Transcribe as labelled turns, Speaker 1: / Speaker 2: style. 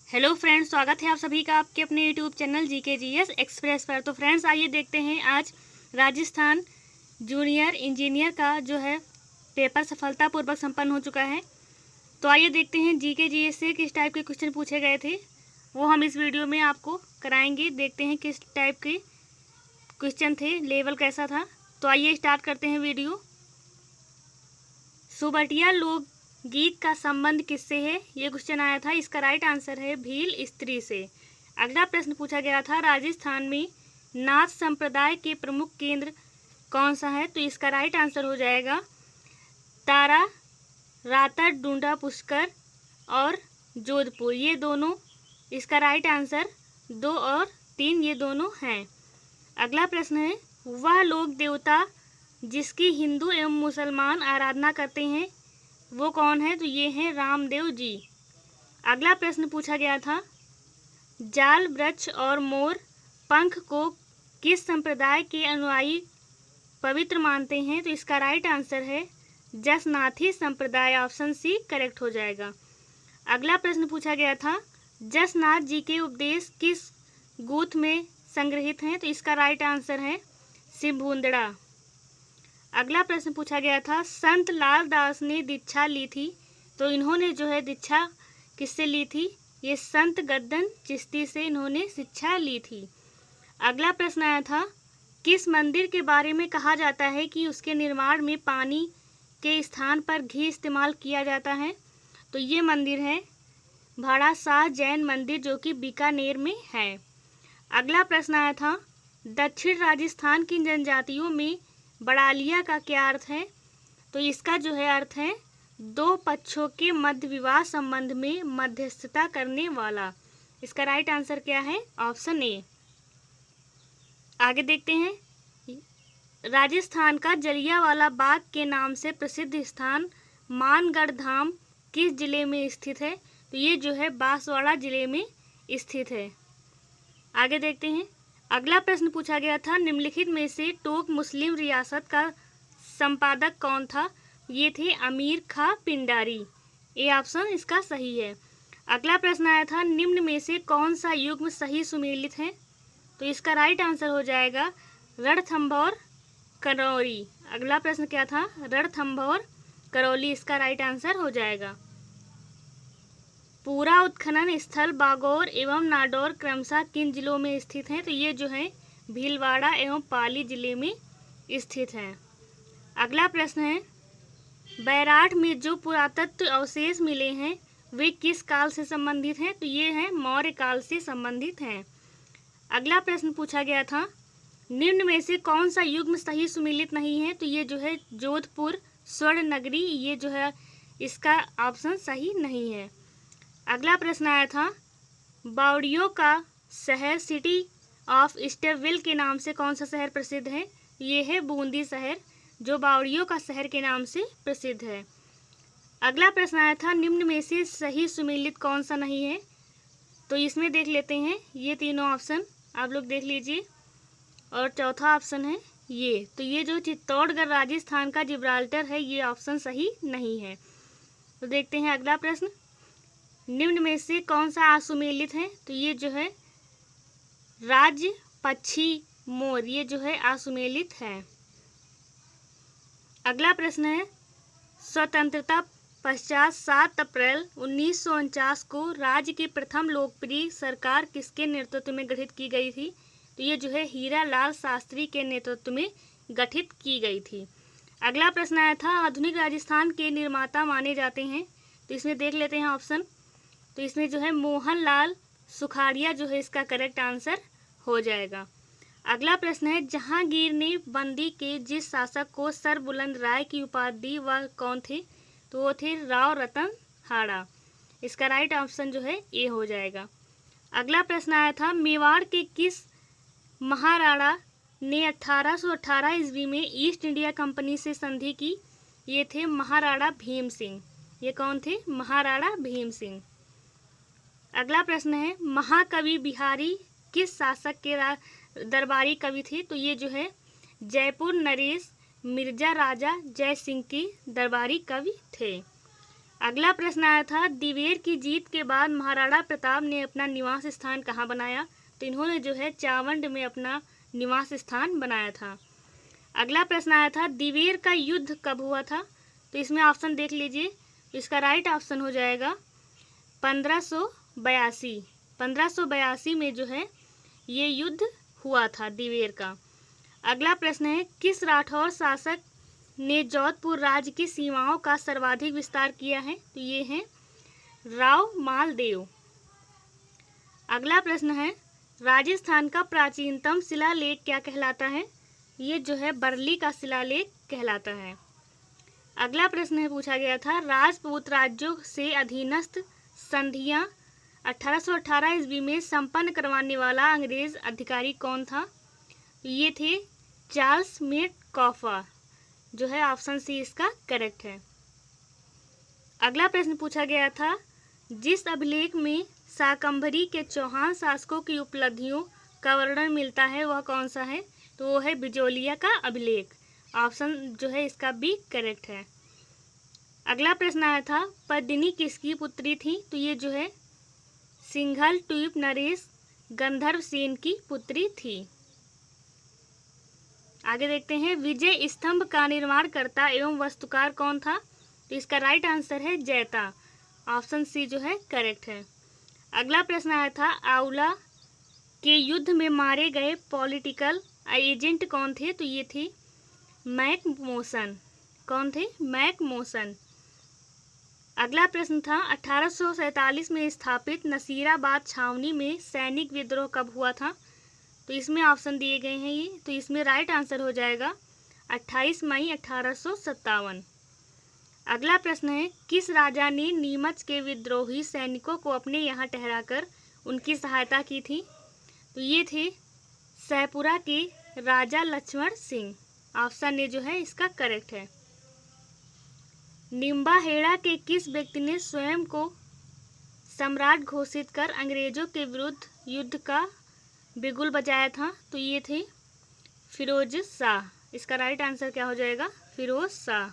Speaker 1: Hello friends, स्वागत है आप सभी का आपके अपने यूट्यूब चैनल GKGS एक्सप्रेस पर। तो फ्रेंड्स आइए देखते हैं आज राजस्थान जूनियर इंजीनियर का जो है पेपर सफलतापूर्वक संपन्न हो चुका है। तो आइए देखते हैं GKGS से किस टाइप के क्वेश्चन पूछे गए थे, वो हम इस वीडियो में आपको कराएंगे। देखते हैं किस टाइप के क्वेश्चन थे, लेवल कैसा था। तो आइए स्टार्ट करते हैं वीडियो। सुबटिया लोग गीत का संबंध किससे है, ये क्वेश्चन आया था। इसका राइट आंसर है भील स्त्री से। अगला प्रश्न पूछा गया था, राजस्थान में नाथ संप्रदाय के प्रमुख केंद्र कौन सा है, तो इसका राइट आंसर हो जाएगा तारा, रातर, डूंडा, पुष्कर और जोधपुर। ये दोनों इसका राइट आंसर 2 और 3 ये दोनों हैं। अगला प्रश्न है, वह लोक देवता जिसकी हिंदू एवं मुसलमान आराधना करते हैं वो कौन है, तो ये हैं रामदेव जी। अगला प्रश्न पूछा गया था, जाल, वृक्ष और मोर पंख को किस संप्रदाय के अनुयायी पवित्र मानते हैं, तो इसका राइट आंसर है जसनाथी संप्रदाय। ऑप्शन सी करेक्ट हो जाएगा। अगला प्रश्न पूछा गया था, जसनाथ जी के उपदेश किस गुथ में संग्रहित हैं, तो इसका राइट आंसर है सिभुंदड़ा। अगला प्रश्न पूछा गया था, संत लाल दास ने दीक्षा ली थी, तो इन्होंने जो है दीक्षा किससे ली थी, ये संत गद्दन चिश्ती से इन्होंने शिक्षा ली थी। अगला प्रश्न आया था, किस मंदिर के बारे में कहा जाता है कि उसके निर्माण में पानी के स्थान पर घी इस्तेमाल किया जाता है, तो ये मंदिर है भाड़ा शाह जैन मंदिर, जो कि बीकानेर में है। अगला प्रश्न आया था, दक्षिण राजस्थान की जनजातियों में बड़ालिया का क्या अर्थ है, तो इसका जो है अर्थ है 2 पक्षों के मध्य विवाह संबंध में मध्यस्थता करने वाला। इसका राइट आंसर क्या है, ऑप्शन ए। आगे देखते हैं, राजस्थान का जलियांवाला बाग के नाम से प्रसिद्ध स्थान मानगढ़ धाम किस जिले में स्थित है, तो ये जो है बांसवाड़ा जिले में स्थित है। आगे देखते हैं, अगला प्रश्न पूछा गया था, निम्नलिखित में से टोक मुस्लिम रियासत का संपादक कौन था, ये थे अमीर खां पिंडारी। ये ऑप्शन इसका सही है। अगला प्रश्न आया था, निम्न में से कौन सा युग्म सही सुमेलित है, तो इसका राइट आंसर हो जाएगा रणथंभौर करौली। अगला प्रश्न क्या था, रणथंभौर करौली, इसका राइट आंसर हो जाएगा। पूरा उत्खनन स्थल बागौर एवं नाडौर क्रमशः किन जिलों में स्थित हैं, तो ये जो है भीलवाड़ा एवं पाली जिले में स्थित हैं। अगला प्रश्न है, बैराठ में जो पुरातत्व अवशेष मिले हैं वे किस काल से संबंधित हैं, तो ये हैं मौर्य काल से संबंधित हैं। अगला प्रश्न पूछा गया था, निम्न में से कौन सा युग्म सही सुमेलित नहीं है, तो ये जो है जोधपुर स्वर्ण नगरी, ये जो है इसका ऑप्शन सही नहीं है। अगला प्रश्न आया था, बावड़ियों का शहर सिटी ऑफ स्टेपवेल के नाम से कौन सा शहर प्रसिद्ध है, ये है बूंदी शहर, जो बावड़ियों का शहर के नाम से प्रसिद्ध है। अगला प्रश्न आया था, निम्न में से सही सुमेलित कौन सा नहीं है, तो इसमें देख लेते हैं, ये तीनों ऑप्शन आप लोग देख लीजिए। और चौथा ऑप्शन है ये, तो ये जो चित्तौड़गढ़ राजस्थान का जिब्राल्टर है, ये ऑप्शन सही नहीं है। तो देखते हैं अगला प्रश्न, निम्न में से कौन सा असुमेलित है, तो ये जो है राज्य पक्षी मोर, ये जो है असुमेलित है। अगला प्रश्न है, स्वतंत्रता पश्चात 7 अप्रैल 1949 को राज्य की प्रथम लोकप्रिय सरकार किसके नेतृत्व में गठित की गई थी, तो ये जो है हीरा लाल शास्त्री के नेतृत्व में गठित की गई थी। अगला प्रश्न आया था, आधुनिक राजस्थान के निर्माता माने जाते हैं, तो इसमें देख लेते हैं ऑप्शन। तो इसमें जो है मोहन लाल सुखाड़िया जो है इसका करेक्ट आंसर हो जाएगा। अगला प्रश्न है, जहांगीर ने बंदी के जिस शासक को सर बुलंद राय की उपाधि दी वह कौन थे, तो वो थे राव रतन हाड़ा। इसका राइट ऑप्शन जो है ए हो जाएगा। अगला प्रश्न आया था, मेवाड़ के किस महाराणा ने 1818 ईस्वी में ईस्ट इंडिया कंपनी से संधि की, ये थे महाराणा भीम सिंह। ये कौन थे, महाराणा भीम सिंह। अगला प्रश्न है, महाकवि बिहारी किस शासक के दरबारी कवि थे, तो ये जो है जयपुर नरेश मिर्जा राजा जय सिंह की दरबारी कवि थे। अगला प्रश्न आया था, दिवेर की जीत के बाद महाराणा प्रताप ने अपना निवास स्थान कहाँ बनाया? तो इन्होंने जो है चावंड में अपना निवास स्थान बनाया था। अगला प्रश्न आया था, दिवेर का युद्ध कब हुआ था? तो इसमें ऑप्शन देख लीजिए, इसका राइट ऑप्शन हो जाएगा 1582। 1582 में जो है ये युद्ध हुआ था दिवेर का। अगला प्रश्न है, किस राठौर शासक ने जोधपुर राज्य की सीमाओं का सर्वाधिक विस्तार किया है? तो ये है राव मालदेव। अगला प्रश्न है, राजस्थान का प्राचीनतम शिलालेख क्या कहलाता है? ये जो है बरली का शिलालेख कहलाता है। अगला प्रश्न है पूछा गया था, राजपूत राज्यों से अधीनस्थ संधियां 1818 ईस्वी में संपन्न करवाने वाला अंग्रेज अधिकारी कौन था? ये थे चार्ल्स मेटकॉफर, जो है ऑप्शन सी इसका करेक्ट है। अगला प्रश्न पूछा गया था, जिस अभिलेख में शाकंभरी के चौहान शासकों की उपलब्धियों का वर्णन मिलता है वह कौन सा है? तो वो है बिजोलिया का अभिलेख। ऑप्शन जो है इसका बी करेक्ट है। अगला प्रश्न आया था, पद्मिनी किसकी पुत्री थी? तो ये जो है सिंघल ट्यूब नरेश गंधर्व सेन की पुत्री थी। आगे देखते हैं, विजय स्तंभ का निर्माणकर्ता एवं वास्तुकार कौन था? तो इसका राइट आंसर है जैता। ऑप्शन सी जो है करेक्ट है। अगला प्रश्न आया था, आउला के युद्ध में मारे गए पॉलिटिकल एजेंट कौन थे? तो ये थे मैक मोसन। कौन थे? McMahon. अगला प्रश्न था, 1847 में स्थापित नसीराबाद छावनी में सैनिक विद्रोह कब हुआ था? तो इसमें ऑप्शन दिए गए हैं ये, तो इसमें राइट आंसर हो जाएगा 28 मई 1857। अगला प्रश्न है, किस राजा ने नीमच के विद्रोही सैनिकों को अपने यहाँ ठहराकर उनकी सहायता की थी? तो ये थे सैपुरा के राजा लक्ष्मण सिंह। ऑप्शन ए जो है इसका करेक्ट है। निम्बाहेड़ा के किस व्यक्ति ने स्वयं को सम्राट घोषित कर अंग्रेजों के विरुद्ध युद्ध का बिगुल बजाया था? तो ये थे फिरोज शाह। इसका राइट आंसर क्या हो जाएगा? फिरोज शाह।